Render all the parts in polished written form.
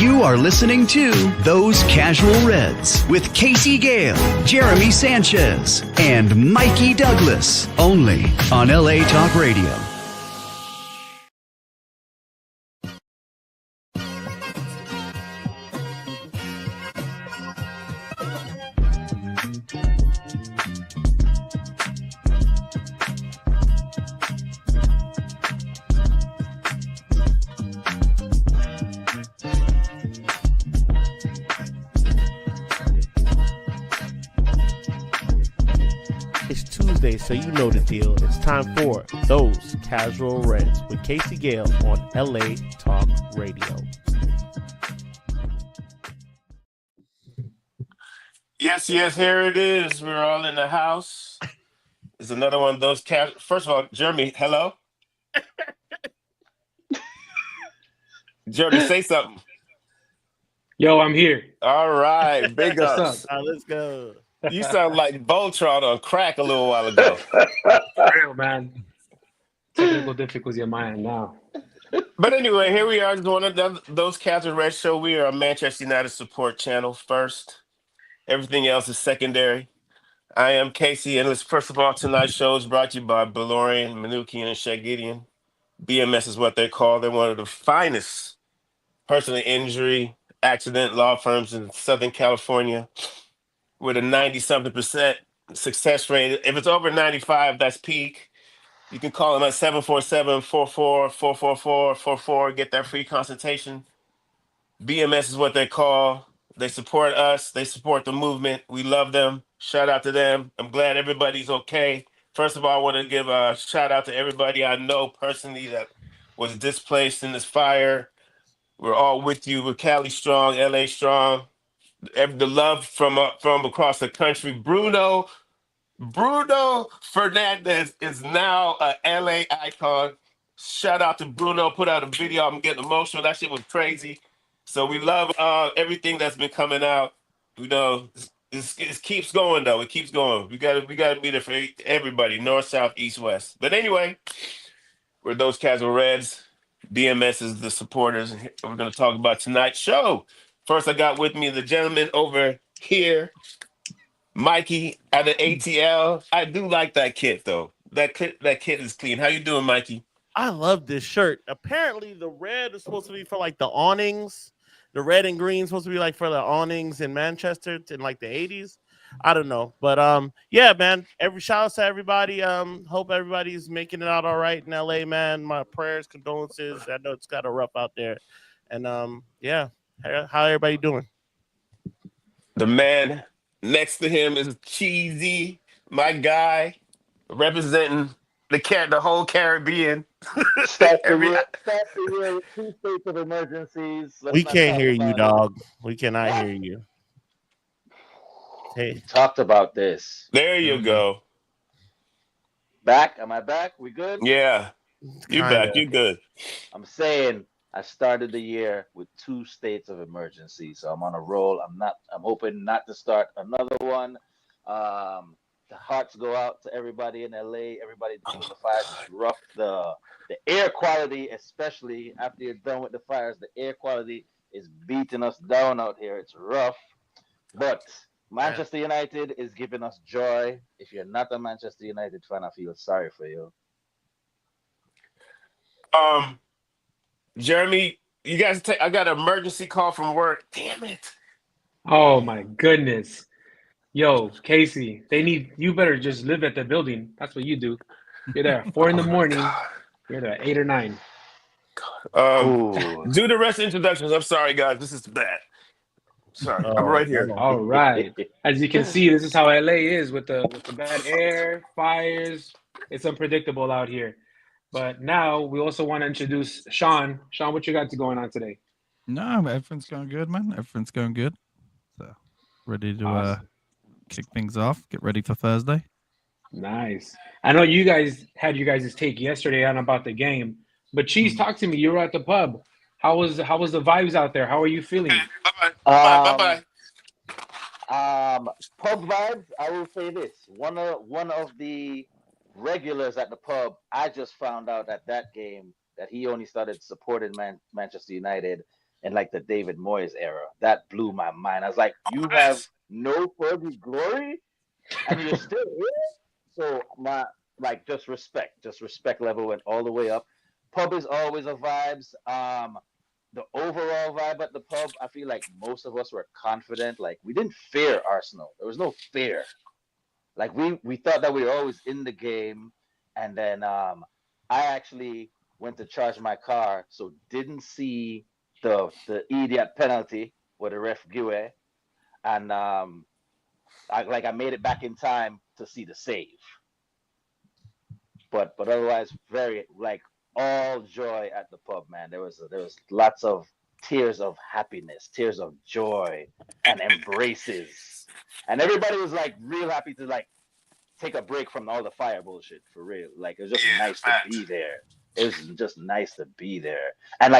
You are listening to Those Casual Reds with Casey Gale, Jeremy Sanchez, and Mikey Douglas, only on LA Talk Radio. So you know the deal. It's time for Those Casual Reds with Casey Gale on LA Talk Radio. Yes, here it is. We're all in the house. It's another one of those First of all, Jeremy, hello? Jeremy, say something. Yo, I'm here. All right, big ups. Let's go. You sound like Voltron on crack a little while ago. Real, man. Technical difficulty on my end now. But anyway, here we are doing Those Casual Reds show. We are a Manchester United support channel first. Everything else is secondary. I am Casey, and first of all, tonight's show is brought to you by Balorian, Manukian, and Shagidian. BMS is what they call. They're one of the finest personal injury accident law firms in Southern California, with a 90-something% success rate. If it's over 95, that's peak. You can call them at 747-44-444-44. Get that free consultation. BMS is what they call. They support us. They support the movement. We love them. Shout out to them. I'm glad everybody's okay. First of all, I want to give a shout out to everybody I know personally that was displaced in this fire. We're all with you. We're Cali strong, LA strong. The love from across the country. Bruno Fernandez is now a LA icon. Shout out to Bruno. Put out a video. I'm getting emotional. That shit was crazy. So we love everything that's been coming out. You know, it keeps going though. It keeps going. We gotta be there for everybody, north, south, east, west. But anyway, we're Those Casual Reds. BMS is the supporters. We're gonna talk about tonight's show. First, I got with me the gentleman over here, Mikey at the ATL. I do like that kit, though. That kit is clean. How you doing, Mikey? I love this shirt. Apparently, the red is supposed to be for like the awnings. The red and green is supposed to be like for the awnings in Manchester in like the 80s. I don't know. But yeah, man. Shout out to everybody. Hope everybody's making it out all right in LA, man. My prayers, condolences. I know it's kind of rough out there. And yeah. How everybody doing? The man next to him is Cheesy, my guy, representing the whole Caribbean. Start the year with 2 states of emergencies. We can't hear you, dog. We cannot hear you. Hey, we talked about this. There you go. Back? Am I back? We good? Yeah, you back. You good? I'm saying. I started the year with 2 states of emergency, so I'm on a roll. I'm hoping not to start another one. The hearts go out to everybody in LA, everybody dealing with the fires. It's rough. The air quality, especially after you're done with the fires, the air quality is beating us down out here. It's rough. But Manchester United is giving us joy. If you're not a Manchester United fan, I feel sorry for you. Jeremy, you guys I got an emergency call from work. Damn it. Oh my goodness. Yo, Casey, you better just live at the building. That's what you do. You're there at 4 in the morning. You're there at 8 or 9. Do the rest of the introductions. I'm sorry, guys. This is bad. Sorry, I'm right here. All right. As you can see, this is how LA is with the bad air, fires. It's unpredictable out here. But now we also want to introduce Sean. Sean, what you got going on today? No, everything's going good, man. Everything's going good. So ready to kick things off. Get ready for Thursday. Nice. I know you guys had your guys' take yesterday on about the game, but Cheese, talk to me. You were at the pub. How was the vibes out there? How are you feeling? Bye-bye. Pub vibes. I will say this: one of the regulars at the pub, I just found out at that game that he only started supporting Manchester United in like the David Moyes era. That blew my mind. I was like, you have no further glory and you're still here? So my just respect level went all the way up. Pub is always a vibes. The overall vibe at the pub, I feel like most of us were confident. Like we didn't fear Arsenal. There was no fear. Like we thought that we were always in the game. And then I actually went to charge my car, so didn't see the idiot penalty where the ref gave it. And I made it back in time to see the save. But otherwise, very like all joy at the pub, man. There was lots of tears of happiness, tears of joy, and embraces, and everybody was like real happy to like take a break from all the fire bullshit for real. Like it was just nice to be there. It was just nice to be there, and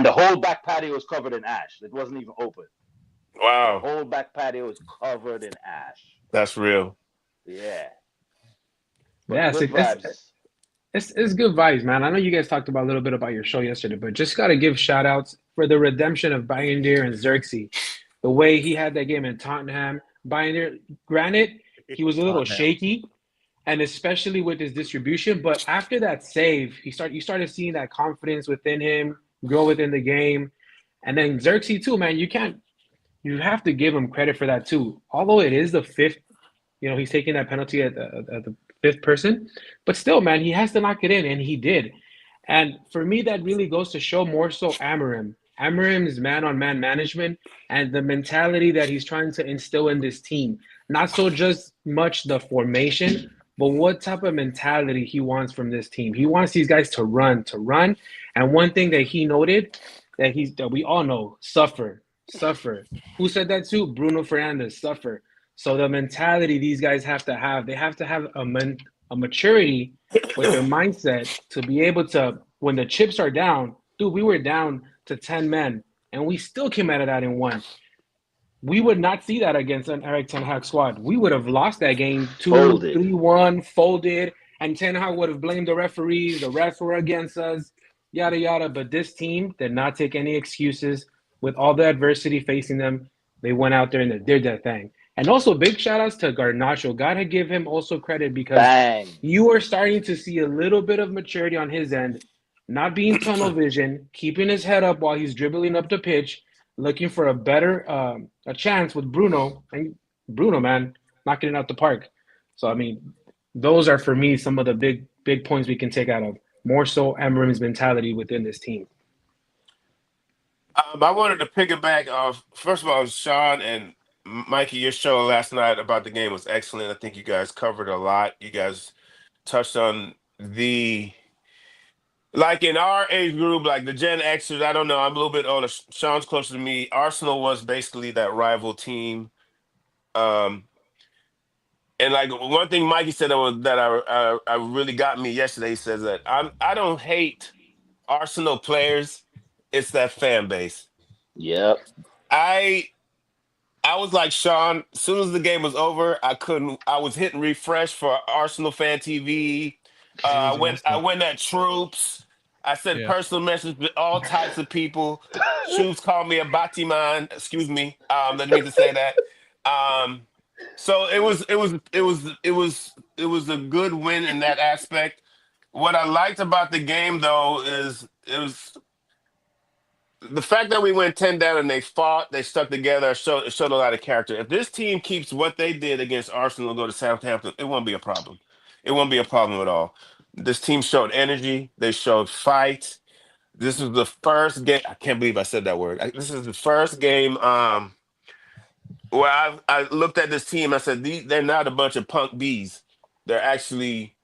the whole back patio was covered in ash. It wasn't even open. Wow. The whole back patio was covered in ash. That's real. Yeah. Yeah, good vibes. It's good vibes, man. I know you guys talked about a little bit about your show yesterday, but just gotta give shout outs for the redemption of Bayindir and Xerxes. The way he had that game in Tottenham. Bayindir, granted, he was a little shaky, and especially with his distribution. But after that save, you started seeing that confidence within him grow within the game. And then Xerxes too, man. You have to give him credit for that too. Although it is the fifth, he's taking that penalty at the fifth person, but still, man, he has to knock it in, and he did. And for me, that really goes to show more so Amarim's man-on-man management and the mentality that he's trying to instill in this team. Not so just much the formation, but what type of mentality he wants from this team. He wants these guys to run. And one thing that he noted that we all know, suffer. Who said that too? Bruno Fernandes, suffer. So the mentality these guys have to have, they have to have a maturity with their mindset to be able to, when the chips are down, dude, we were down to 10 men, and we still came out of that and won. We would not see that against an Eric Ten Hag squad. We would have lost that game 2-3-1, folded, and Ten Hag would have blamed the referees. The refs were against us, yada, yada. But this team did not take any excuses. With all the adversity facing them, they went out there and they did their thing. And also big shout outs to Garnacho. Gotta give him also credit because you are starting to see a little bit of maturity on his end, not being tunnel vision, keeping his head up while he's dribbling up the pitch, looking for a better a chance with Bruno. And Bruno, man, knocking it out the park. So, I mean, those are for me some of the big points we can take out of more so Amarim's mentality within this team. I wanted to piggyback off, first of all, Sean and Mikey, your show last night about the game was excellent. I think you guys covered a lot. You guys touched on like in our age group, like the Gen Xers, I don't know, I'm a little bit older. Sean's closer to me. Arsenal was basically that rival team. And like one thing Mikey said that I really got me yesterday, he says that I don't hate Arsenal players. It's that fan base. Yep. I was like Sean. As soon as the game was over, I was hitting refresh for Arsenal Fan TV. I went at Troops. I sent personal messages to all types of people. Troops called me a Batiman. Excuse me. Didn't mean to say that. So it was a good win in that aspect. What I liked about the game though is it was the fact that we went 10 down and they fought, they stuck together, it showed a lot of character. If this team keeps what they did against Arsenal and go to Southampton, it won't be a problem. It won't be a problem at all. This team showed energy. They showed fight. This was the first game. I can't believe I said that word. This is the first game where I looked at this team. I said, they're not a bunch of punk bees. They're actually,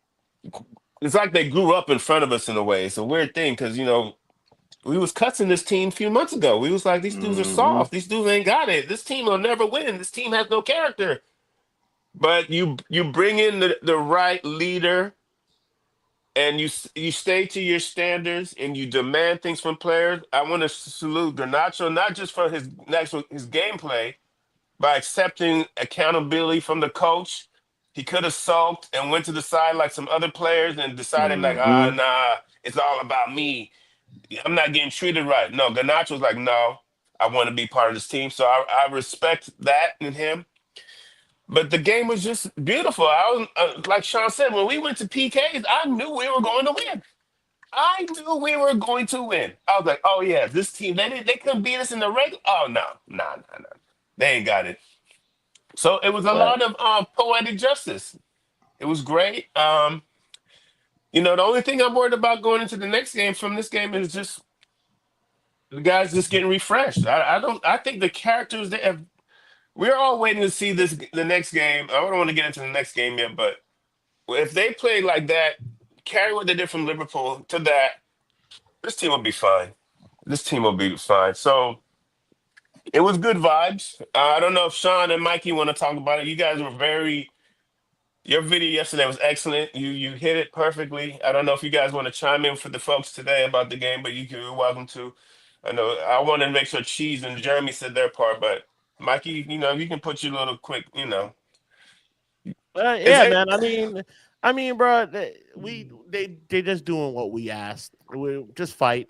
it's like they grew up in front of us in a way. It's a weird thing because, we was cussing this team a few months ago. We was like, these dudes are soft. These dudes ain't got it. This team will never win. This team has no character. But you bring in the right leader and you stay to your standards and you demand things from players. I want to salute Garnacho, not just for his gameplay, by accepting accountability from the coach. He could have sulked and went to the side like some other players and decided nah, it's all about me. I'm not getting treated right. No, Garnacho's like, no, I want to be part of this team. So I respect that in him. But the game was just beautiful. I was like Sean said, when we went to PKs, I knew we were going to win. I knew we were going to win. I was like, oh yeah, this team, they couldn't beat us in the regular. Oh no, nah. They ain't got it. So it was a Well, lot of poetic justice. It was great. The only thing I'm worried about going into the next game from this game is just the guys just getting refreshed. I think the characters that have we're all waiting to see the next game. I don't want to get into the next game yet, but if they play like that, carry what they did from Liverpool to that, this team will be fine. This team will be fine. So it was good vibes. I don't know if Sean and Mikey want to talk about it. You guys were your video yesterday was excellent. You hit it perfectly. I don't know if you guys want to chime in for the folks today about the game, but you're welcome to. I know I wanted to make sure Cheese and Jeremy said their part, but Mikey, you can put your little quick, Is Yeah, it? man. Bro, they just doing what we asked. We just fight.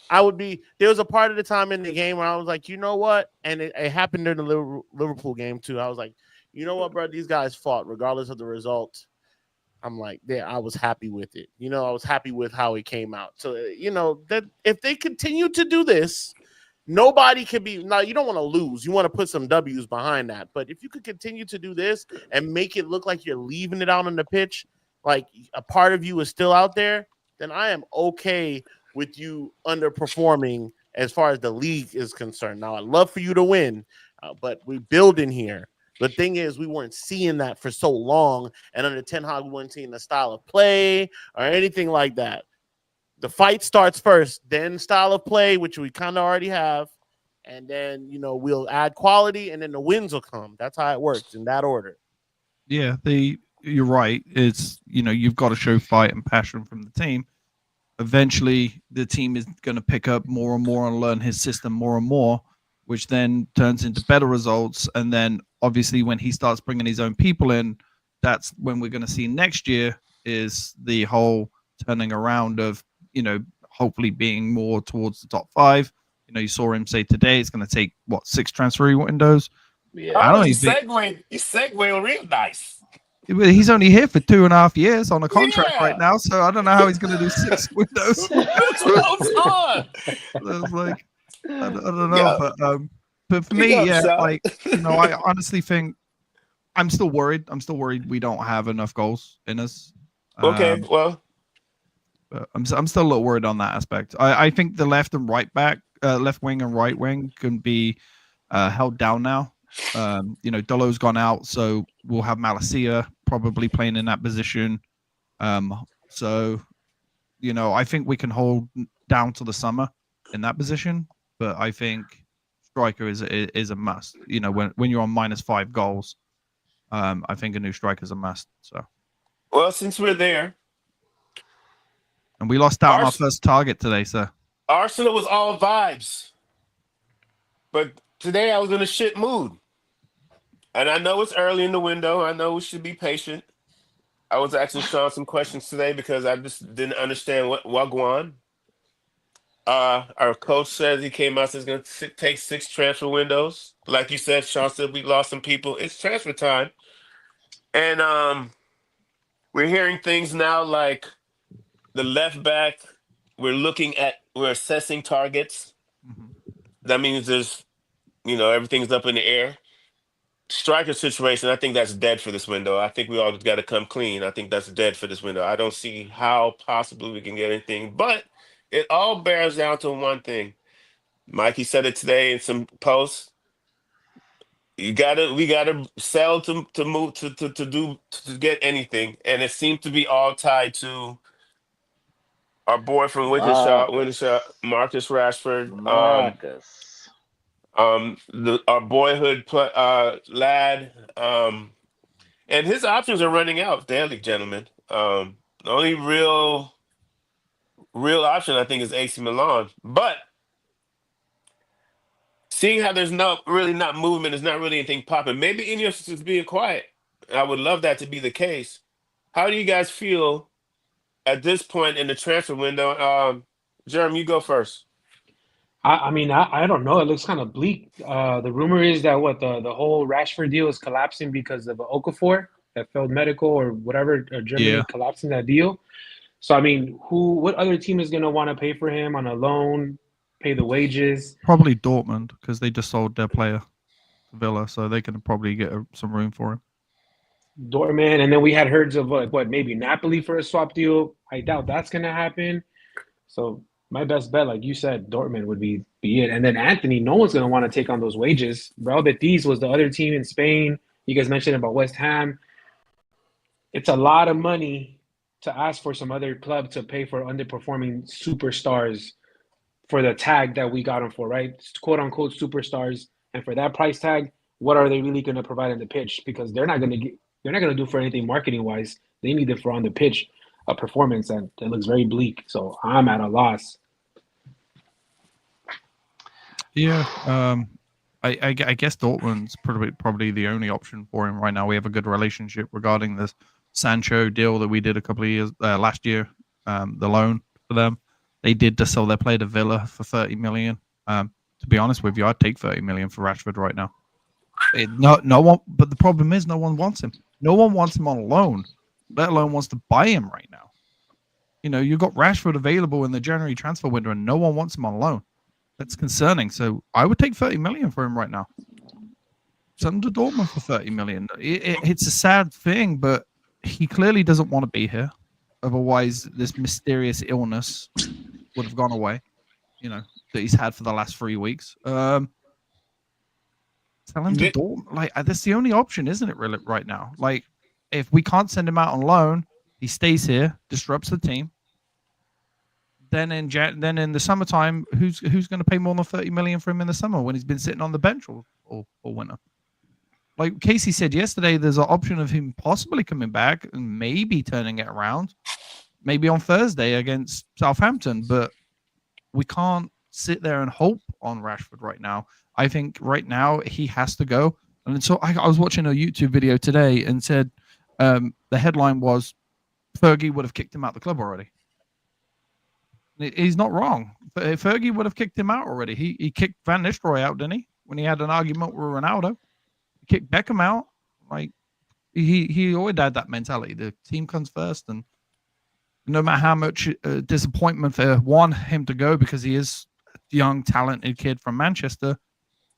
There was a part of the time in the game where I was like, you know what? And it happened during the Liverpool game too. I was like, you know what, bro? These guys fought regardless of the result. I'm like, I was happy with it. I was happy with how it came out. So, that if they continue to do this, nobody can be. Now, you don't want to lose. You want to put some W's behind that. But if you could continue to do this and make it look like you're leaving it out on the pitch, like a part of you is still out there, then I am okay with you underperforming as far as the league is concerned. Now, I'd love for you to win, but we're building here. The thing is, we weren't seeing that for so long, and under Ten Hag, we weren't seeing the style of play or anything like that. The fight starts first, then style of play, which we kind of already have, and then we'll add quality, and then the wins will come. That's how it works in that order. Yeah, you're right. It's you've got to show fight and passion from the team. Eventually, the team is going to pick up more and more and learn his system more and more, which then turns into better results. And then obviously when he starts bringing his own people in, that's when we're going to see next year is the whole turning around of, hopefully being more towards the top 5. You saw him say today it's going to take 6 transfer windows. yeah. I don't know. You segue real nice. He's only here for 2.5 years on a contract Yeah. right now, so I don't know how he's going to do 6 windows. That's what I was on. I was like, I don't know, Yeah. but for me, yeah, like I honestly think I'm still worried. I'm still worried we don't have enough goals in us. Okay, well, but I'm still a little worried on that aspect. I think the left and right back, left wing and right wing can be held down now. Dolo's gone out, so we'll have Malacia probably playing in that position. So I think we can hold down to the summer in that position, but I think striker is a must. When you're on -5 goals, I think a new striker is a must. So, well, since we're there, and we lost out on our first target today, sir. Arsenal was all vibes, but today I was in a shit mood. And I know it's early in the window. I know we should be patient. I was asking Sean some questions today because I just didn't understand what Wagwan. Our coach says he came out, says it's going to take 6 transfer windows. Like you said, Sean said we lost some people. It's transfer time. And we're hearing things now like the left back, we're assessing targets. Mm-hmm. That means there's, everything's up in the air. Striker situation, I think that's dead for this window. I think we all got to come clean. I think that's dead for this window. I don't see how possibly we can get anything, but it all bears down to one thing. Mikey said it today in some posts. We gotta sell to move to get anything, and it seems to be all tied to our boy from Wintershire, Marcus Rashford. Marcus. Our boyhood lad, and his options are running out daily, gentlemen. The only real option I think is AC Milan, but seeing how there's not movement, there's not really anything popping. Maybe Ineos is being quiet. I would love that to be the case. How do you guys feel at this point in the transfer window? Jeremy, you go first. I mean, I don't know. It looks kind of bleak. The rumor is that the whole Rashford deal is collapsing because of Okafor that failed medical or whatever. Germany Yeah, collapsing that deal. So I mean, what other team is going to want to pay for him on a loan, pay the wages? probably Dortmund because they just sold their player to Villa, so they can probably get some room for him. Dortmund, and then we had herds of what maybe Napoli for a swap deal. I doubt that's going to happen. So my best bet, like you said, Dortmund would be it. And then Anthony, no one's going to want to take on those wages. Real Betis was the other team in Spain. You guys mentioned about West Ham. It's a lot of money to ask for some other club to pay for underperforming superstars for the tag that we got them for, right? Quote unquote superstars. And for that price tag, what are they really going to provide in the pitch? Because they're not going to do for anything marketing wise. They need it for on the pitch a performance, and it looks very bleak. So I'm at a loss. Yeah, I guess Dortmund's probably the only option for him right now. We have a good relationship regarding this Sancho deal that we did a couple of years last year. The loan for them, they did just sell their player to Villa for 30 million. To be honest with you, I'd take 30 million for Rashford right now. No one, but the problem is no one wants him. No one wants him on loan, let alone wants to buy him right now. You know, you've got Rashford available in the January transfer window, and no one wants him on loan. That's concerning. So I would take 30 million for him right now. Send him to Dortmund for 30 million. It's a sad thing, but he clearly doesn't want to be here. Otherwise, this mysterious illness would have gone away, you know, that he's had for the last 3 weeks. Tell him to Dortmund. Like, that's the only option, isn't it, really, right now? Like, if we can't send him out on loan, he stays here, disrupts the team. Then in the summertime, who's going to pay more than 30 million for him in the summer when he's been sitting on the bench all winter? Like Casey said yesterday, there's an option of him possibly coming back and maybe turning it around, maybe on Thursday against Southampton. But we can't sit there and hope on Rashford right now. I think right now he has to go. And so I was watching a YouTube video today and said the headline was Fergie would have kicked him out the club already. He's not wrong. Fergie would have kicked him out already. He kicked Van Nistelrooy out, didn't he? When he had an argument with Ronaldo, he kicked Beckham out. Like he always had that mentality. The team comes first, and no matter how much disappointment for him to go because he is a young, talented kid from Manchester,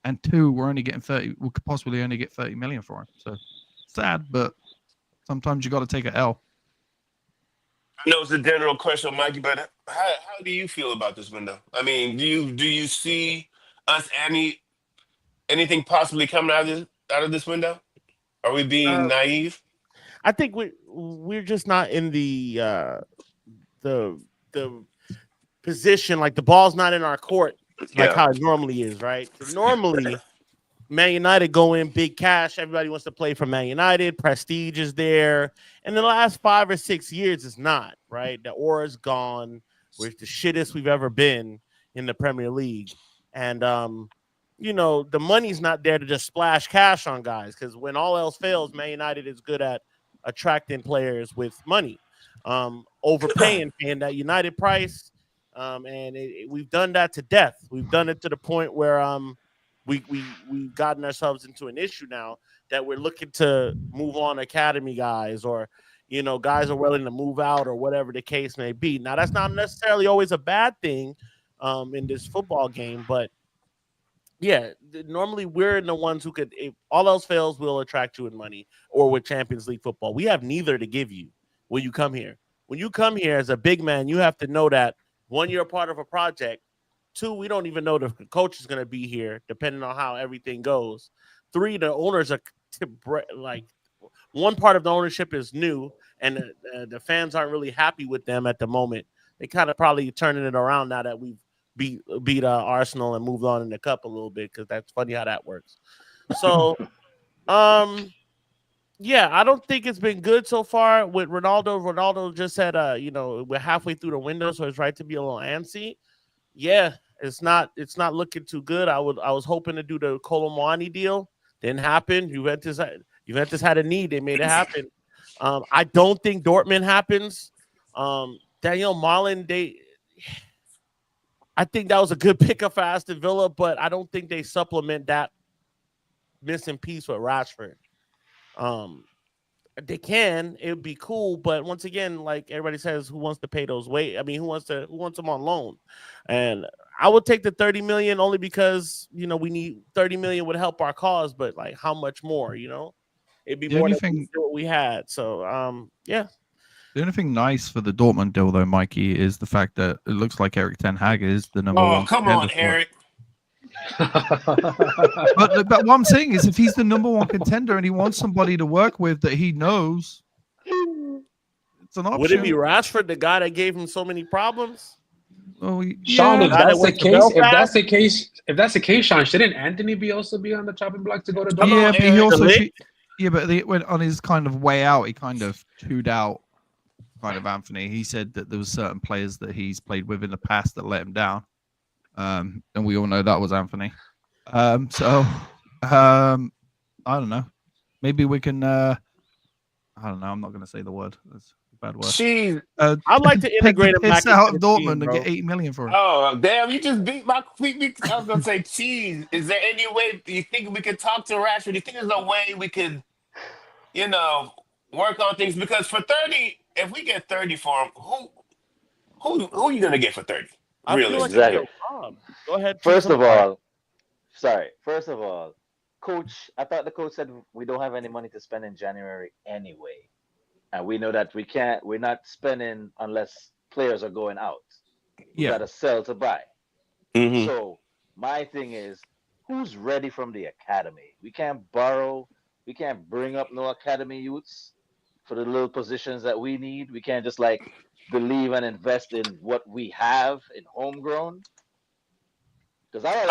and two, we're only getting 30. We could possibly only get 30 million for him. So sad, but sometimes you got to take an L. I know it's a general question, Mikey, but how do you feel about this window? I mean, do you see us anything possibly coming out of this window? Are we being naive? I think we're just not in the position, like the ball's not in our court like how it normally is, right? Normally, Man United go in big cash. Everybody wants to play for Man United. Prestige is there. And the last 5 or 6 years is not, right? The aura's gone. We're the shittest we've ever been in the Premier League. And, you know, the money's not there to just splash cash on guys because when all else fails, Man United is good at attracting players with money, overpaying, paying that United price. And we've done that to death. We've done it to the point where we've gotten ourselves into an issue now that we're looking to move on academy guys, or, you know, guys are willing to move out or whatever the case may be. Now, that's not necessarily always a bad thing in this football game, but yeah, normally we're the ones who could, if all else fails, we'll attract you in money, or with Champions League football. We have neither to give you when you come here. When you come here as a big man, you have to know that, one, you're a part of a project. 2, we don't even know the coach is going to be here, depending on how everything goes. 3, the owners are like, one part of the ownership is new, and the fans aren't really happy with them at the moment. They kind of probably turning it around now that we've beat Arsenal and moved on in the cup a little bit, because that's funny how that works. So, yeah, I don't think it's been good so far with Ronaldo. Ronaldo just said, you know, we're halfway through the window, so it's right to be a little antsy. Yeah, it's not looking too good. I was hoping to do the Kolo Muani deal. Didn't happen. Juventus had a need. They made it happen. I don't think Dortmund happens. Daniel Marlin, I think that was a good pickup for Aston Villa, but I don't think they supplement that missing piece with Rashford. They can, it would be cool, but once again, like everybody says, who wants to pay those who wants them on loan? And I would take the 30 million only because we need 30 million would help our cause, but like how much more, it'd be more than what we had. So yeah. The only thing nice for the Dortmund deal though, Mikey, is the fact that it looks like Eric Ten Hag is the number one. Oh, come on, Eric. but what I'm saying is, if he's the number one contender and he wants somebody to work with that he knows, it's an option. Would it be Rashford, the guy that gave him so many problems? Oh, Sean, yeah. if that's the case, Sean, shouldn't Anthony also be on the chopping block to go to Dortmund? Yeah, but he also, but when on his kind of way out, he kind of chewed out kind of Anthony. He said that there was certain players that he's played with in the past that let him down. And we all know that was Anthony. So I don't know. Maybe we can. I don't know. I'm not going to say the word. That's a bad word. I'd like to integrate him back out into of the Dortmund team, and get 80 million for him. Oh damn! You just beat my quick. I was gonna say, cheese. Is there any way you think we could talk to Rashford? Do you think there's a way we could, work on things? Because for 30, if we get 30 for him, who are you gonna get for 30? Really? Exactly. Go ahead. First of all, coach, I thought the coach said we don't have any money to spend in January anyway. And we know that we're not spending unless players are going out. We got to sell to buy. Mm-hmm. So my thing is, who's ready from the academy? We can't borrow. We can't bring up no academy youths for the little positions that we need. We can't just believe and invest in what we have in homegrown. Because I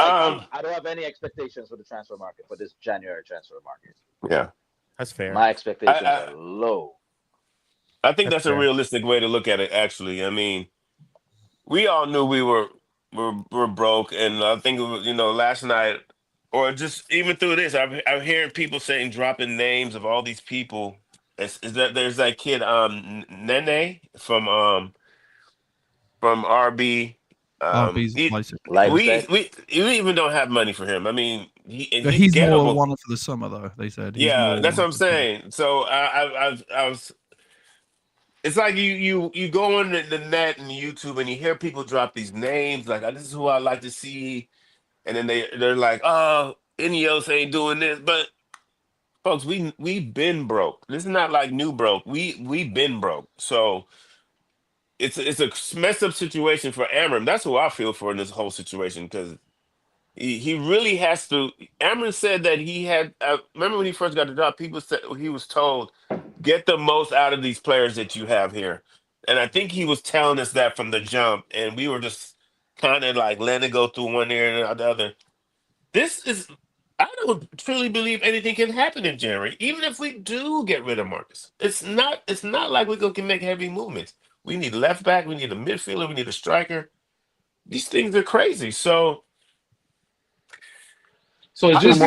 don't have any expectations for the transfer market, for this January transfer market. Yeah, that's fair. My expectations are low. I think that's a realistic way to look at it. Actually, I mean, we all knew we were broke, and I think last night, or just even through this, I'm hearing people dropping names of all these people. Is that there's that kid Nene from RB. We even don't have money for him. I mean, he's more one for the summer, though. They said. That's what I'm saying. So I was. It's like you go on the net and YouTube and you hear people drop these names like, this is who I like to see, and then they're like, oh, Ineos ain't doing this, but folks, we been broke. This is not like new broke. We been broke. So it's a messed up situation for Amram. That's who I feel for in this whole situation, because he really has to. Amram said that he had. Remember when he first got the job, people said he was told, get the most out of these players that you have here. And I think he was telling us that from the jump, and we were just kind of letting it go through one ear and the other. I don't truly believe anything can happen in January, even if we do get rid of Marcus. It's not like we can make heavy movements. We need left back, we need a midfielder, we need a striker. These things are crazy. So is this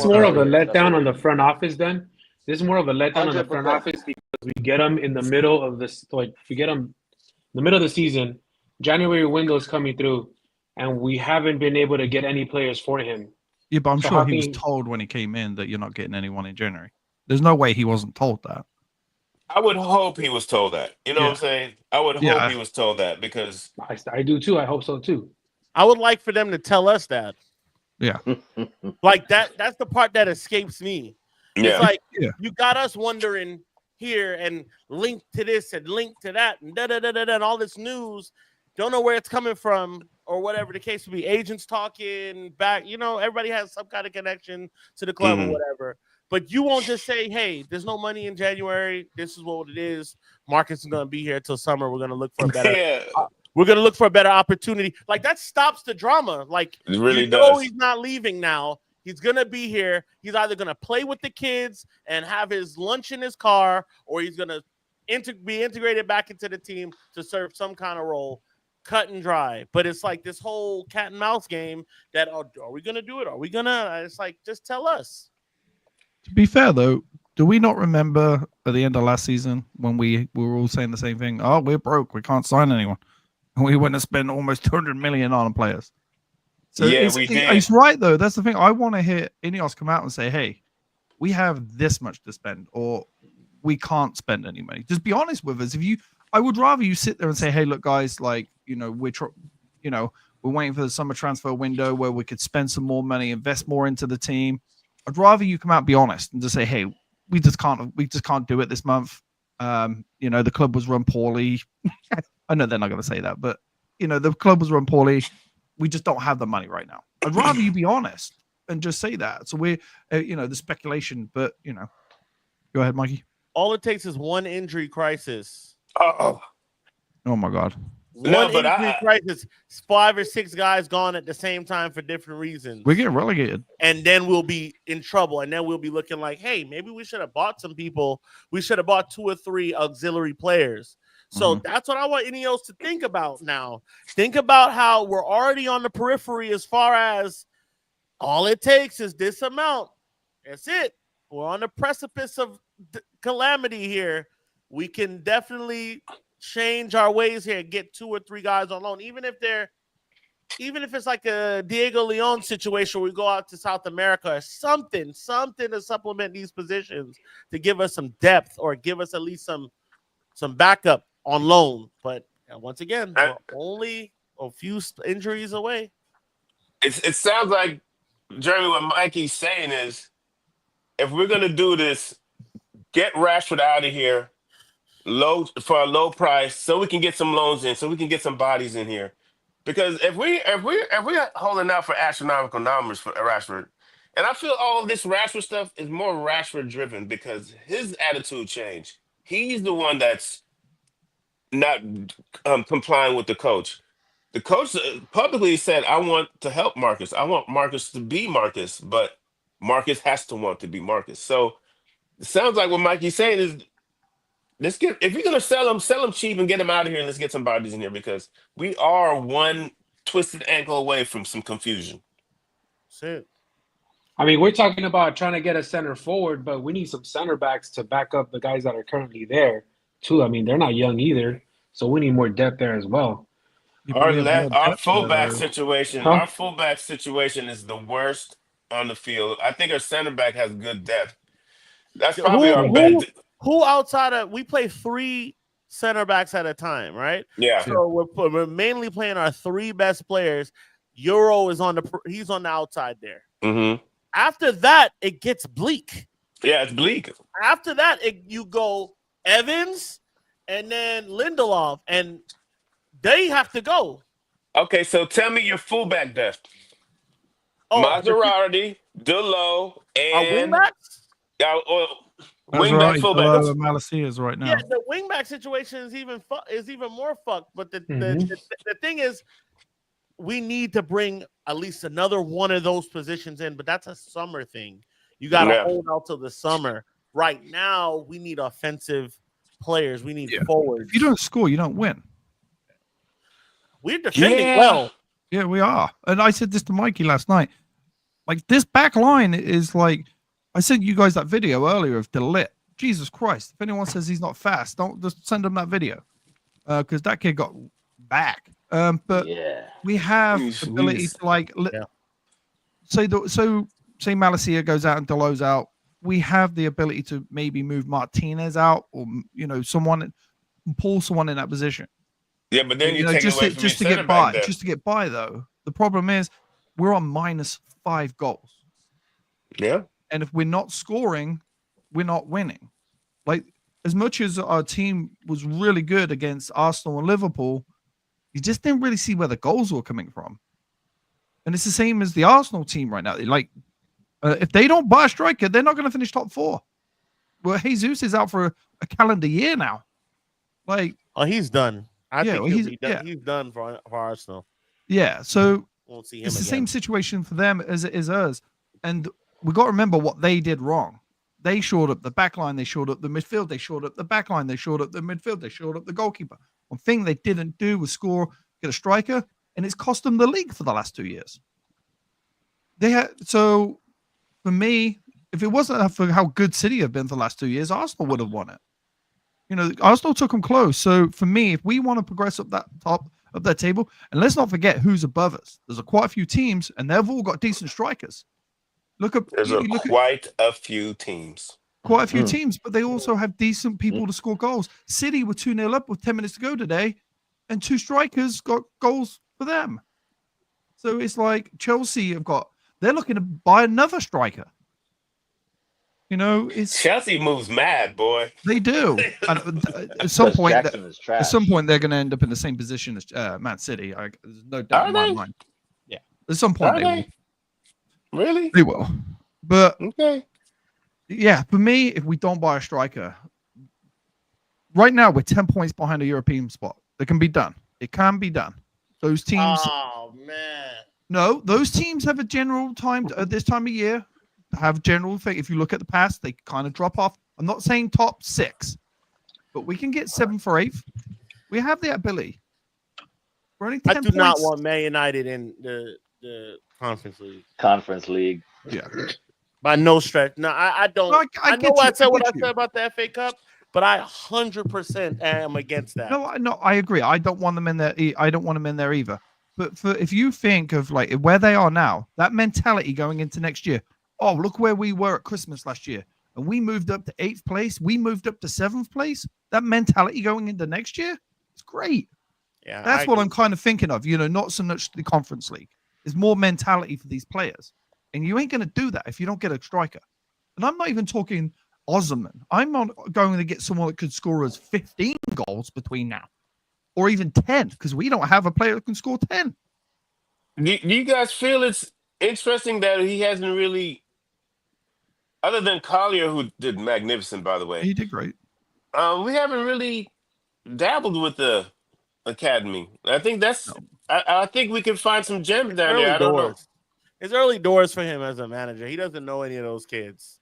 more of a letdown on the front office then? This is more of a letdown on the front office because we get them in the middle of this. We get them in the middle of the season. January window is coming through, and we haven't been able to get any players for him. Yeah, but I'm sure he was told when he came in that you're not getting anyone in January. There's no way he wasn't told that. I would hope he was told that. You know what I'm saying? I would hope he was told that, because I do too. I hope so too. I would like for them to tell us that. Yeah. That's the part that escapes me. It's like you got us wondering here and linked to this and linked to that and and all this news. Don't know where it's coming from or whatever the case would be. Agents talking back. Everybody has some kind of connection to the club or whatever. But you won't just say, hey, there's no money in January. This is what it is. Marcus is going to be here till summer. We're going to look for a better we're going to look for a better opportunity. That stops the drama. It really does. He's not leaving now. He's going to be here. He's either going to play with the kids and have his lunch in his car, or he's going to be integrated back into the team to serve some kind of role. Cut and dry. But it's like this whole cat and mouse game that, are we going to do it? Are we going to? It's like, just tell us. To be fair, though, do we not remember at the end of last season when we were all saying the same thing? Oh, we're broke. We can't sign anyone. and we went to spend almost 200 million on players. So Yeah, we did. it's right though. That's the thing. I want to hear Ineos come out and say, "Hey, we have this much to spend, or we can't spend any money." Just be honest with us. I would rather you sit there and say, "Hey, look, guys, like we're waiting for the summer transfer window where we could spend some more money, invest more into the team." I'd rather you come out and be honest and just say, "Hey, we just can't do it this month. The club was run poorly." I know they're not going to say that, but the club was run poorly. We just don't have the money right now. I'd rather you be honest and just say that. So we're, the speculation, but go ahead, Mikey. All it takes is one injury crisis. Oh my God. One injury crisis, 5 or 6 guys gone at the same time for different reasons. We get relegated. And then we'll be in trouble. And then we'll be looking like, hey, maybe we should have bought some people. We should have bought 2 or 3 auxiliary players. So that's what I want Ineos to think about now. Think about how we're already on the periphery as far as all it takes is this amount. That's it. We're on the precipice of calamity here. We can definitely change our ways here and get 2 or 3 guys on loan, even if it's like a Diego Leon situation where we go out to South America or something to supplement these positions to give us some depth or give us at least some backup on loan. But once again, we're only a few injuries away. It sounds like, Jeremy, what Mikey's saying is, if we're gonna do this, get Rashford out of here for a low price, so we can get some loans in, so we can get some bodies in here. Because if we're holding out for astronomical numbers for Rashford, and I feel all of this Rashford stuff is more Rashford driven because his attitude changed. He's the one that's not complying with the coach. The coach publicly said, "I want to help Marcus. I want Marcus to be Marcus, but Marcus has to want to be Marcus." So it sounds like what Mikey's saying is, if you're gonna sell him cheap and get him out of here, and let's get some bodies in here because we are one twisted ankle away from some confusion. That's it. I mean, we're talking about trying to get a center forward, but we need some center backs to back up the guys that are currently there too. I mean, they're not young either, so we need more depth there as well. Our fullback situation. Our fullback situation is the worst on the field. I think our center back has good depth. That's probably our best. Who outside of, we play 3 center backs at a time, right? Yeah. So we're mainly playing our 3 best players. Euro is he's on the outside there. Mm-hmm. After that, it gets bleak. Yeah, it's bleak. After that, you go Evans and then Lindelof, and they have to go. Okay, so tell me your fullback depth. Maserati, Delo, and wingbacks? Wingback, fullback. Malacia is right now. Yeah, the wingback situation is even more fucked. But the thing is, we need to bring at least another one of those positions in. But that's a summer thing. You got to hold out till the summer. Right now, we need offensive players. We need forwards. If you don't score, you don't win. We're defending well. Yeah, we are. And I said this to Mikey last night. Like, this back line is like, I sent you guys that video earlier of DeLit. Jesus Christ. If anyone says he's not fast, don't just send them that video. Because that kid got back. But we have ability to say Malacia goes out and Delo's out. We have the ability to maybe move Martinez out or pull someone in that position. Yeah, but then you take just away from just to get by. Just to get by, though. The problem is we're on -5 goals. Yeah. And if we're not scoring, we're not winning. Like, as much as our team was really good against Arsenal and Liverpool, you just didn't really see where the goals were coming from. And it's the same as the Arsenal team right now. Like, if they don't buy a striker, they're not going to finish top 4. Well, Jesus is out for a calendar year now. Like, he's done. I think he'll be done. Yeah. He's done for Arsenal. Yeah, so won't see him it's the again. same situation for them as it is us. And we got to remember what they did wrong. They shored up the back line. They shored up the midfield. They shored up the back line. They shored up the midfield. They shored up the goalkeeper. One thing they didn't do was get a striker, and it's cost them the league for the last 2 years. So for me, if it wasn't for how good City have been for the last 2 years, Arsenal would have won it. Arsenal took them close. So for me, if we want to progress up that top, of that table. And let's not forget who's above us. There's quite a few teams, and they've all got decent strikers. There's quite a few teams. Quite a few teams, but they also have decent people to score goals. City were 2-0 up with 10 minutes to go today, and 2 strikers got goals for them. So it's like Chelsea they're looking to buy another striker. You know, Chelsea moves mad, boy. They do. And at some point, they're going to end up in the same position as Man City. There's no doubt in my mind. Yeah, at some point they will. Really? They will. But okay. Yeah, for me, if we don't buy a striker, right now we're 10 points behind a European spot. It can be done. It can be done. Those teams. Oh man. No, those teams have a general time at this time of year. Have general thing. If you look at the past, they kind of drop off. I'm not saying top 6, but we can get 7th or 8th. We have the ability. We're only 10 I do points. not want Man United in the Conference League. Yeah. By no stretch. No, I don't. No, I know I said what I said about the FA Cup, but I 100% am against that. No, I agree. I don't want them in there. I don't want them in there either. But if you think of like where they are now, that mentality going into next year. Oh, look where we were at Christmas last year, and we moved up to 8th place. We moved up to 7th place. That mentality going into next year, it's great. Yeah, that's what I'm kind of thinking of. You know, not so much the Conference League. There's more mentality for these players, and you ain't going to do that if you don't get a striker. And I'm not even talking Osman. I'm not going to get someone that could score us 15 goals between now, or even 10, because we don't have a player that can score 10. Do you guys feel it's interesting that he hasn't really, other than Collier, who did magnificent, by the way. He did great. We haven't really dabbled with the academy. I think that's. No. I think we can find some gems down there. I don't know. It's early doors for him as a manager. He doesn't know any of those kids.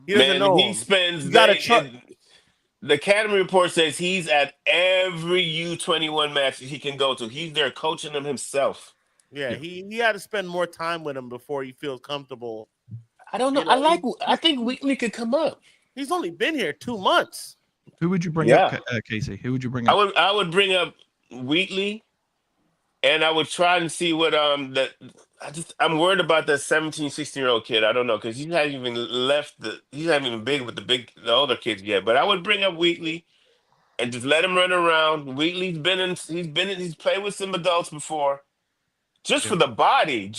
He doesn't know. He spends. The academy report says he's at every U21 match he can go to. He's there coaching them himself. Yeah, he had to spend more time with him before he feels comfortable. I don't know. I think Wheatley could come up. He's only been here 2 months. Who would you bring up, Casey? Who would you bring up? I would bring up Wheatley, and I would try and see what I'm worried about that 17, 16-year-old kid. I don't know, because he hasn't even he's not even big with the older kids yet. But I would bring up Wheatley and just let him run around. Wheatley's he's played with some adults before. Just for the body.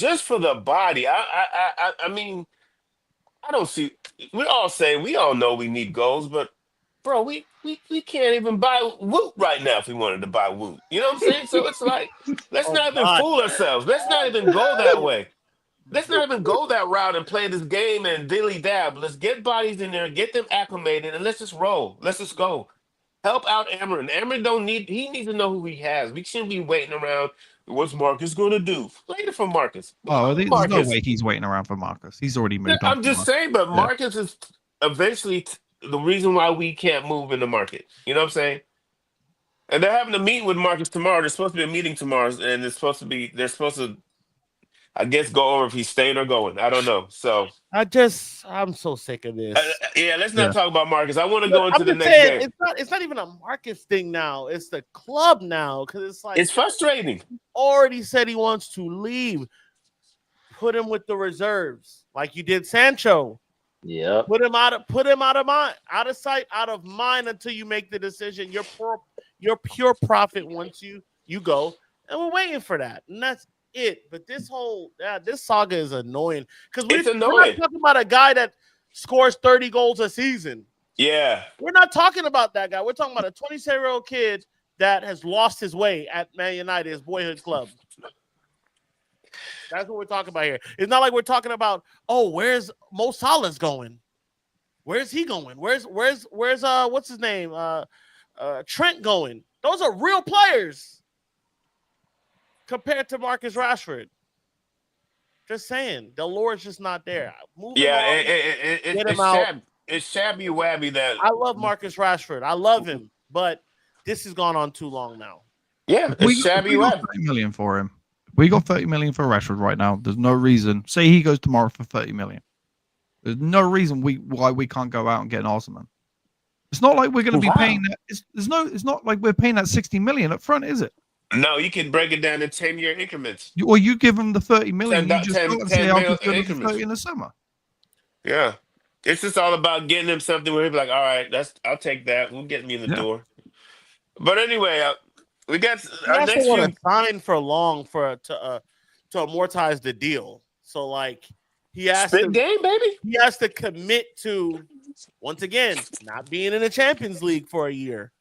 I mean, I don't see. We all know we need goals, but bro, we can't even buy Woot right now if we wanted to buy Woot. You know what I'm saying? So it's like, let's not even fool ourselves. Let's not even go that way. Let's not even go that route and play this game and dilly dab. Let's get bodies in there, get them acclimated, and let's just roll. Let's just go. Help out Amarin. Amarin he needs to know who he has. We shouldn't be waiting around. What's Marcus going to do? Later for Marcus. Oh, there's no way he's waiting around for Marcus. He's already moved on. I'm just saying, but Marcus is eventually the reason why we can't move in the market. You know what I'm saying? And they're having a meeting with Marcus tomorrow. There's supposed to be a meeting tomorrow, and they're supposed to, I guess, go over if he's staying or going. I don't know. So I'm so sick of this. Let's not talk about Marcus. I want to go into the next game. It's not even a Marcus thing now. It's the club now, because it's like it's frustrating. Already said he wants to leave. Put him with the reserves, like you did Sancho. Yeah. Put him out of mind, out of sight, out of mind until you make the decision. Your pure profit once you go, and we're waiting for that, and that's it. But this saga is annoying because we're not talking about a guy that scores 30 goals a season. Yeah, we're not talking about that guy. We're talking about a 27-year-old kid that has lost his way at Man United, his boyhood club. That's what we're talking about here. It's not like we're talking about, where's Mo Salah's going? Where's he going? Where's what's his name? Trent going? Those are real players compared to Marcus Rashford. Just saying, the lure is just not there. It's shabby wabby that I love Marcus Rashford. I love him, but this has gone on too long now. Yeah, it's shabby wabby. 30 million for him. We got 30 million for Rashford right now. There's no reason. Say he goes tomorrow for 30 million. There's no reason why we can't go out and get an Osman. It's not like we're going to be paying that. It's not like we're paying that 60 million up front, is it? No, you can break it down in 10-year increments. Or you give him the 30 million. 10, You just 10, go and 10 say, I'll mil give you another increments. 30 in the summer. Yeah. It's just all about getting him something where he'll be like, all right, I'll take that. We'll get me in the Yeah. door. But anyway, we got He our also next want few. to sign for long to amortize the deal. So like he has Spit to game, baby. he has to commit to once again not being in the Champions League for a year,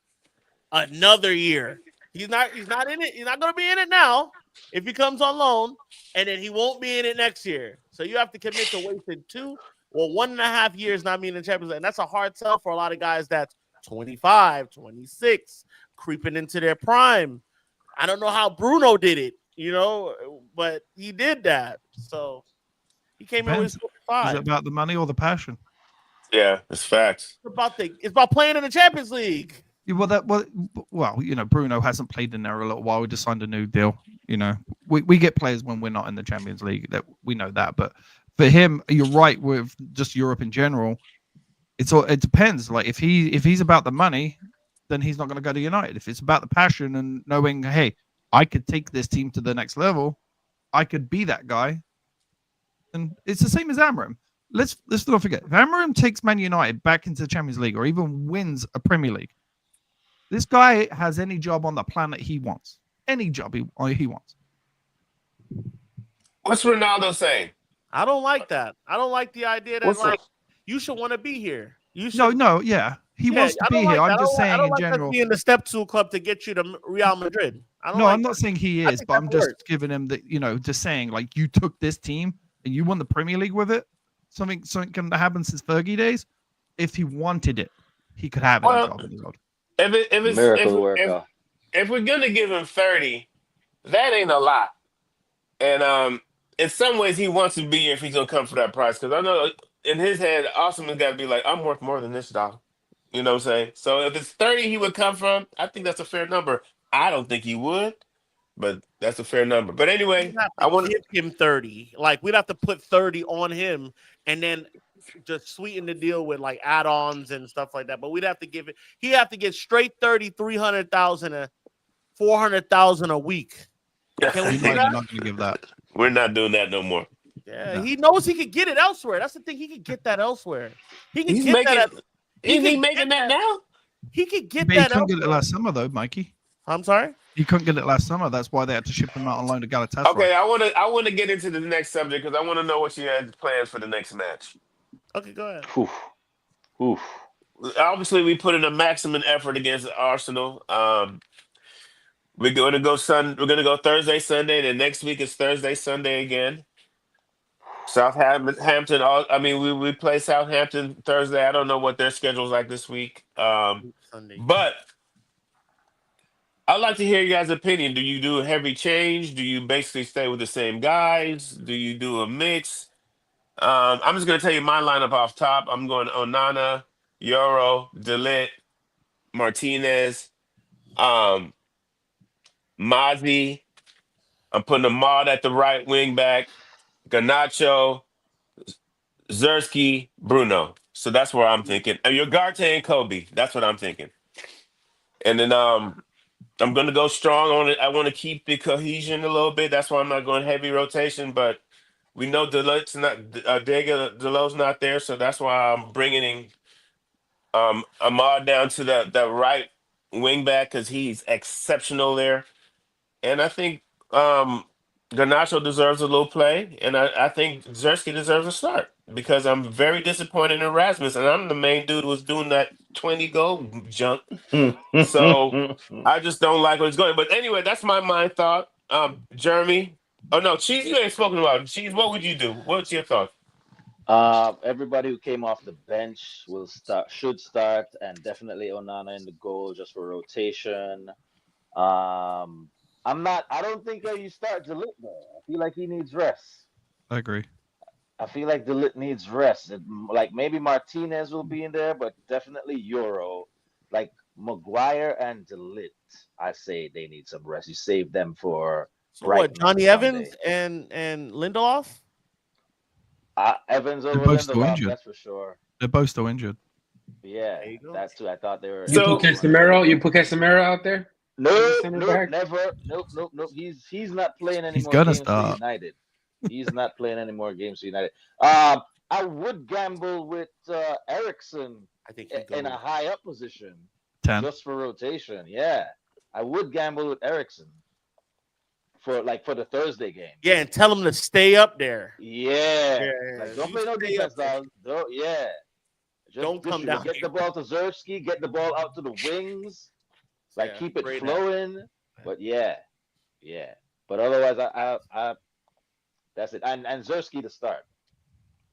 another year. He's not in it. He's not going to be in it now if he comes on loan, and then he won't be in it next year. So you have to commit to wasting 1.5 years not being in the Champions League, and that's a hard sell for a lot of guys that's 25, 26, creeping into their prime. I don't know how Bruno did it, but he did that. So he came in with Depends. Is 45. it about the money or the passion? Yeah, it's facts. It's about playing in the Champions League. Yeah, well, Bruno hasn't played in there a little while. We just signed a new deal. We get players when we're not in the Champions League. That we know that, but for him, you're right. With just Europe in general, it depends. Like if he's about the money, then he's not going to go to United. If it's about the passion and knowing, hey, I could take this team to the next level, I could be that guy. And it's the same as Amorim. Let's not forget, if Amorim takes Man United back into the Champions League or even wins a Premier League, this guy has any job on the planet he wants. Any job he wants. What's Ronaldo saying? I don't like that. I don't like the idea that you should want to be here. You should. No, yeah. He wants to be here. I'm just saying in general. Be in the Step 2 club to get you to Real Madrid. I'm not saying he is, but I'm just giving him just saying like you took this team and you won the Premier League with it. Something can happen since Fergie days. If he wanted it, he could have it. If we're gonna give him 30, that ain't a lot. And in some ways, he wants to be here if he's gonna come for that price. Because I know in his head, Austin has got to be like, I'm worth more than this, dog. You know what I'm saying? So if it's 30, he would come from. I think that's a fair number. I don't think he would, but that's a fair number. But anyway, I want to give him 30. Like we'd have to put 30 on him, and then just sweeten the deal with like add-ons and stuff like that. But we'd have to give it. He'd have to get straight 30, 300,000, 400,000 a week. Can we not going to give that? We're not doing that no more. Yeah, he knows he could get it elsewhere. That's the thing. He could get that elsewhere. He's making that now. He could get that. He couldn't get it last summer though, Mikey. I'm sorry. He couldn't get it last summer. That's why they had to ship him out on loan to Galatasaray. Okay, I want to get into the next subject because I want to know what you had planned for the next match. Okay, go ahead. Oof. Obviously, we put in a maximum effort against Arsenal. We're going to go We're going to go Thursday, Sunday. Then next week is Thursday, Sunday again. Southampton. We play Southampton Thursday. I don't know what their schedule's like this week. Sunday. But I'd like to hear you guys' opinion. Do you do a heavy change? Do you basically stay with the same guys? Do you do a mix? I'm just going to tell you my lineup off top. I'm going Onana, Euro, De Ligt, Martinez, Mozzie. I'm putting Ahmad at the right wing back, Garnacho, Zersky, Bruno. So that's where I'm thinking. And Ugarte and Kobe. That's what I'm thinking. And then I'm going to go strong on it. I want to keep the cohesion a little bit. That's why I'm not going heavy rotation. But we know Delot's not there, so that's why I'm bringing in Ahmad down to the right wing back because he's exceptional there. And I think Garnacho deserves a little play, and I think Zersky deserves a start because I'm very disappointed in Rasmus, and I'm the main dude who was doing that 20-goal junk. So I just don't like where it's going. But anyway, that's my mind thought. Jeremy. Oh, no, Cheese, you ain't spoken about it. Cheese, what would you do? What's your thought? Everybody who came off the bench should start, and definitely Onana in the goal just for rotation. I don't think that you start De Ligt though. I feel like he needs rest. I agree. I feel like De Ligt needs rest. Like maybe Martinez will be in there, but definitely Euro. Like Maguire and De Ligt, I say they need some rest. You save them for Johnny Evans and Lindelof? Evans over both still Lindelof, injured. that's for sure. They're both still injured. Yeah, that's too. I thought they were. You put Casemiro out there? No, center no, back? never. Nope, nope, nope. He's not playing any He's more gonna games for start. United. He's not playing any more games for United. I would gamble with Ericsson I think he in a goes. high up position 10. just for rotation. Yeah, I would gamble with Ericsson for the Thursday game. Yeah, and tell him to stay up there. Yeah, Yeah, like don't you play no stay up defense, there. dog. Don't, yeah, Don't come down get here. the ball to Zersky, get the ball out to the wings, like Yeah, keep it great flowing. But yeah. But otherwise, I that's it. And Zersky to start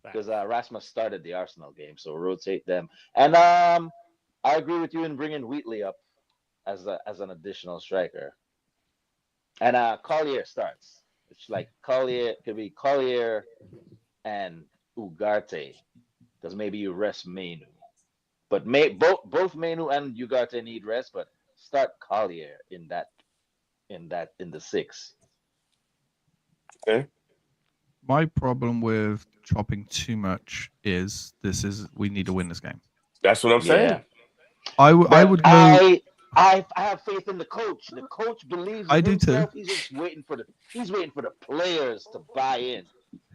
because Rasmus started the Arsenal game, so rotate them. And I agree with you in bringing Wheatley up as an additional striker. And Collier starts. It's like Collier could be Collier and Ugarte, because maybe you rest Menu. But both Menu and Ugarte need rest, but start Collier in the 6. Okay. My problem with chopping too much is we need to win this game. That's what I'm saying. Yeah. I would go. I have faith in the coach. The coach believes in I do too. himself. He's just waiting for the players to buy in.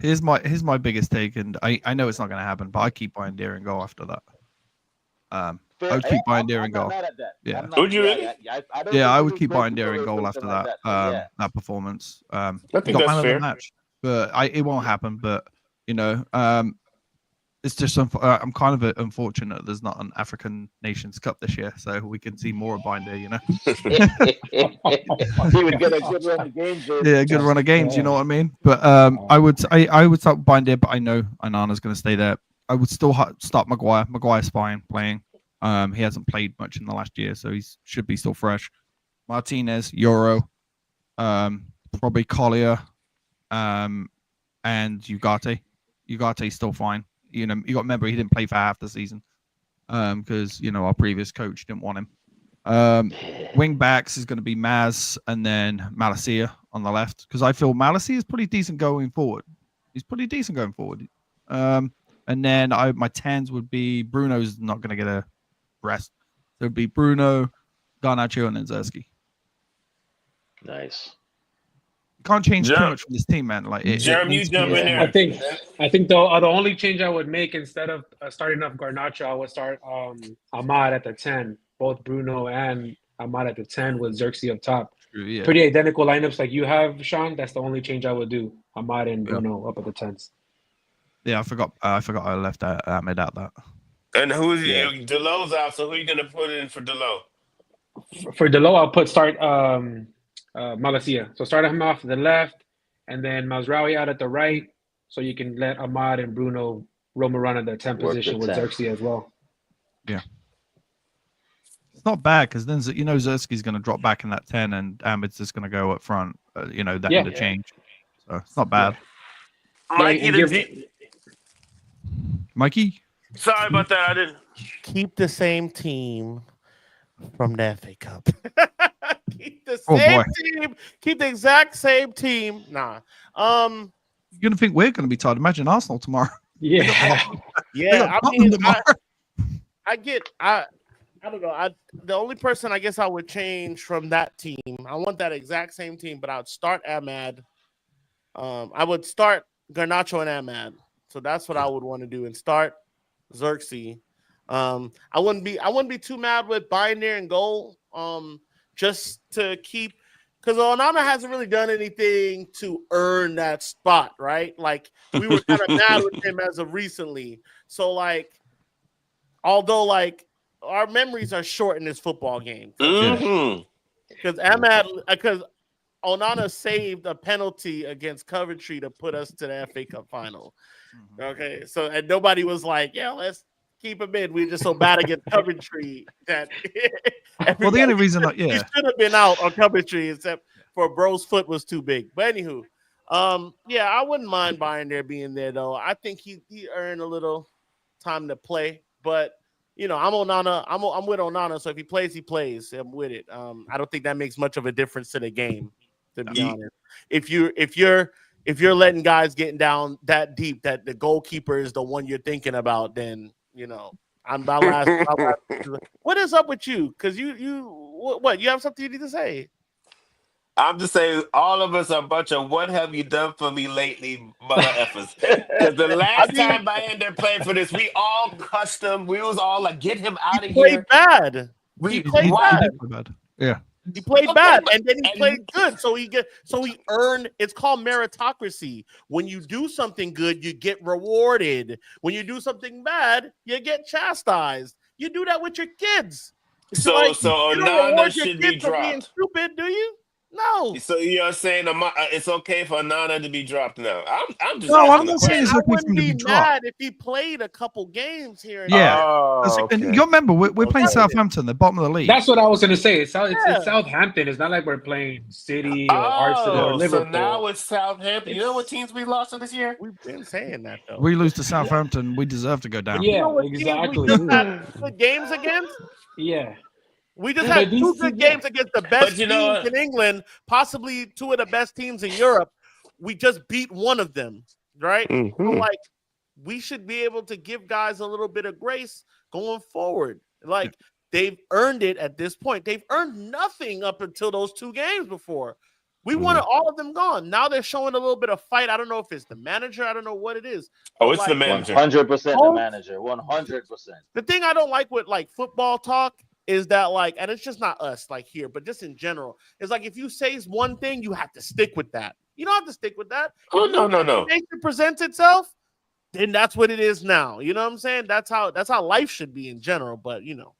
Here's my biggest take, and I know it's not going to happen, but I keep buying Deer and goal after that. I would keep buying Deer and I'm goal. not mad at that. Yeah. I'm not- Would you really? I don't Yeah, think I he would was keep going buying to Deer and go goal away after something that. like that. That performance. I He think got that's man of fair. the match, but it won't happen. But it's just I'm kind of unfortunate there's not an African Nations Cup this year, so we can see more of Binder. He would get a good run of games. Yeah, good run of games. You know what I mean? But I would start Binder, but I know Anana's going to stay there. I would still start Maguire. Maguire's fine playing. He hasn't played much in the last year, so he should be still fresh. Martinez, Euro, probably Collier, and Ugarte. Ugate's still fine. You got to remember he didn't play for half the season because our previous coach didn't want him. Wing backs is going to be Maz and then Malacia on the left because I feel Malacia is pretty decent going forward. He's pretty decent going forward. And then my 10s would be Bruno's not going to get a rest. So it'd be Bruno, Garnacho, and then Zersky. Nice. Can't change too much from this team, man. Like Jeremy, you jump in there. I think the only change I would make instead of starting off Garnacho, I would start Ahmad at the 10. Both Bruno and Ahmad at the 10 with Xerxes up top. True, yeah. Pretty identical lineups like you have, Sean. That's the only change I would do. Ahmad and Bruno up at the 10s. Yeah, I forgot I left Ahmed out that. And who's Delo's out, so who are you gonna put in for Delo? For Delo, I'll start Malacia. So start him off to the left, and then Mazraoui out at the right, so you can let Ahmad and Bruno roam around at the 10 position with Xerxes as well. Yeah. It's not bad because then Xerxes going to drop back in that 10 and Ahmed's just going to go up front. That interchange. So it's not bad. Mikey? Sorry about that. I didn't keep the same team from the FA Cup. Keep the same team. Keep the exact same team. Nah. You're gonna think we're gonna be tired. Imagine Arsenal tomorrow. Yeah. Yeah. I don't know. The only person I guess I would change from that team, I want that exact same team, but I would start Ahmad. I would start Garnacho and Ahmad. So that's what I would want to do and start Xerxes. I wouldn't be too mad with Binder and goal. Just to keep, because Onana hasn't really done anything to earn that spot, right? Like we were kind of mad with him as of recently. So although our memories are short in this football game, because Onana saved a penalty against Coventry to put us to the FA Cup final. Okay, so and nobody was like, "Yeah, let's keep him in." We're just so bad against Coventry that well, the only reason he should have been out on Coventry, except for Bro's foot was too big. But anywho, I wouldn't mind buying there being there though. I think he earned a little time to play, but I'm Onana. I'm with Onana. So if he plays, he plays. I'm with it. I don't think that makes much of a difference to the game, to be honest. If you're letting guys getting down that deep that the goalkeeper is the one you're thinking about, then I'm about last. What is up with you? Because What? You have something you need to say? I'm just saying, all of us are a bunch of "what have you done for me lately" mother effers. Because the last time I ended up playing for this, we all cussed him. We was all like, "Get him out of He played here." bad. We played bad. Yeah. He played Okay, bad, but- and then he and- played good. So he earned. It's called meritocracy. When you do something good, you get rewarded. When you do something bad, you get chastised. You do that with your kids. It's So like, so you don't Ananda reward your should be kids for being dropped. stupid, do you? No. So you're saying it's okay for Ananda to be dropped now? I'm just No, I'm asking not a saying question. it's I okay for wouldn't him to be be dropped. mad if he played a couple games here. And Yeah. there. Oh, And okay. you remember, we're playing Okay. Southampton, the bottom of the league. That's what I was gonna say. It's Yeah. Southampton. It's not like we're playing City or Arsenal or Oh, so Liverpool. now it's Southampton. You know what teams we lost this year? We've been saying that though. We lose to Southampton, we deserve to go down. Yeah, You know what teams exactly. we just had good games against? Yeah. We just But had these two two- good games against the best But you know teams what? in England, possibly two of the best teams in Europe. We just beat one of them, right? So, Mhm. like, we should be able to give guys a little bit of grace going forward. Like, they've earned it at this point. They've earned nothing up until those two games before. We wanted all of them gone. Now they're showing a little bit of fight. I don't know if it's the manager. I don't know what it is. Oh, it's Like, the manager. 100% the Oh. manager. 100%. The thing I don't like with like football talk is that like, and it's just not us like here, but just in general, it's like if you say one thing, you have to stick with that. You don't have to stick with that. Oh, If no. information presents itself, then that's what it is now. You know what I'm saying? That's how life should be in general. But you know,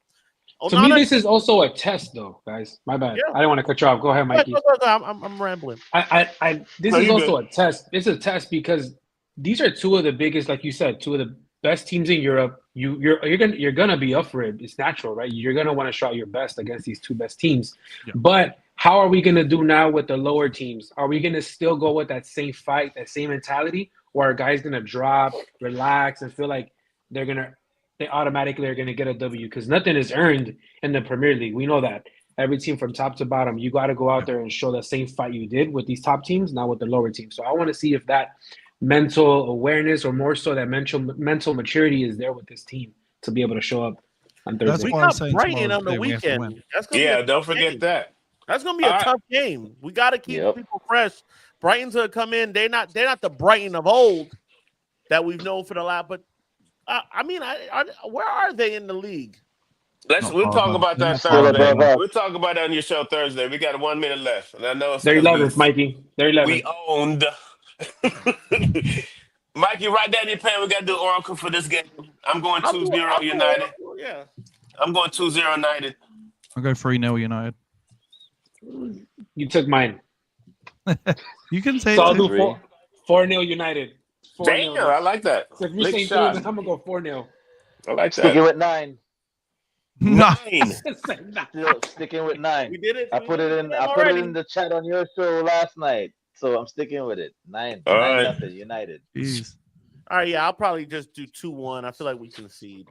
To me, this is also a test, though, guys. My bad. Yeah. I didn't want to cut you off. Go ahead, Mikey. I'm rambling. This No, is you're also a test. It's a test because these are two of the biggest, like you said, two of the best teams in Europe. You're gonna be up for it. It's natural, right? You're gonna want to show your best against these two best teams. Yeah. But how are we gonna do now with the lower teams? Are we gonna still go with that same fight, that same mentality, or are guys gonna drop, relax, and feel like they automatically are gonna get a W? Because nothing is earned in the Premier League. We know that. Every team from top to bottom, you got to go out there and show the same fight you did with these top teams, not with the lower teams. So I want to see if that mental awareness, or more so that mental maturity, is there with this team to be able to show up on That's Thursday. We why I'm got saying Brighton tomorrow's on the the day we have to weekend. win. That's gonna be Yeah, a don't tough forget game. that. That's gonna be a All right. tough game. We got to keep Yep. people fresh. Brighton's gonna come in. They're not the Brighton of old that we've known for the last. But where are they in the league? We'll talk about that Still Thursday. above us. We'll talk about that on your show Thursday. We got 1 minute left, and I know it's They're 'cause 11th, Mikey. They're 11th. we owned. Mikey, write down your pen. We got to do Oracle for this game. I'm going 2-0 United. Yeah. I'm going 2-0 United. I'll go 3-0 United. You took mine. You can say So I'll it. do Three. 4-0 United. 4-0. Damn, I like that. So if you Big say 3, shot. then I'm going to go 4-0. I like Sticking that. with 9. No. 9. Still sticking with 9. We did it. I put it in the chat on your show last night. So I'm sticking with it. 9. All 9 right. nothing. United. Jeez. All right, yeah, I'll probably just do 2-1. I feel like we concede.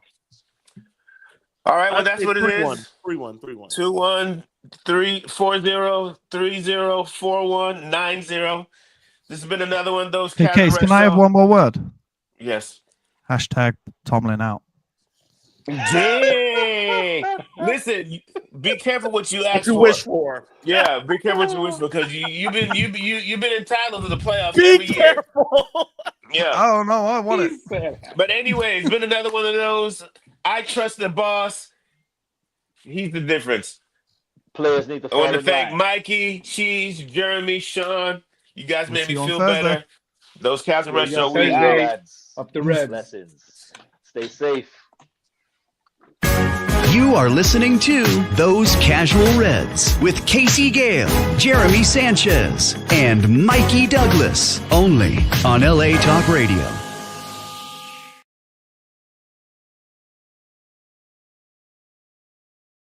All right, well, that's what it 3-1. is. 3-1. 2-1, 3-4-0, 3-0, 4-1, 9-0. This has been another one of those. Hey, Casual Case, Red can I have Show. one more word? Yes. Hashtag Tomlin out. Dang. Listen, be careful what you ask What you for. wish for. Yeah, be careful what you wish for, because you've been entitled to the playoffs Be every year. careful. Yeah. Oh, no, I want it. But anyway, it's been another one of those. I trust the boss. He's the difference. Players need to I want fall to in thank line. Mikey, Cheese, Jeremy, Sean. You guys We'll made see me you on feel Thursday. better. Those Casual Red See you Show, on we Thursday. out. Lads. Up the Reds. Blessings. Stay safe. You are listening to Those Casual Reds with Casey Gale, Jeremy Sanchez, and Mikey Douglas, only on LA Talk Radio.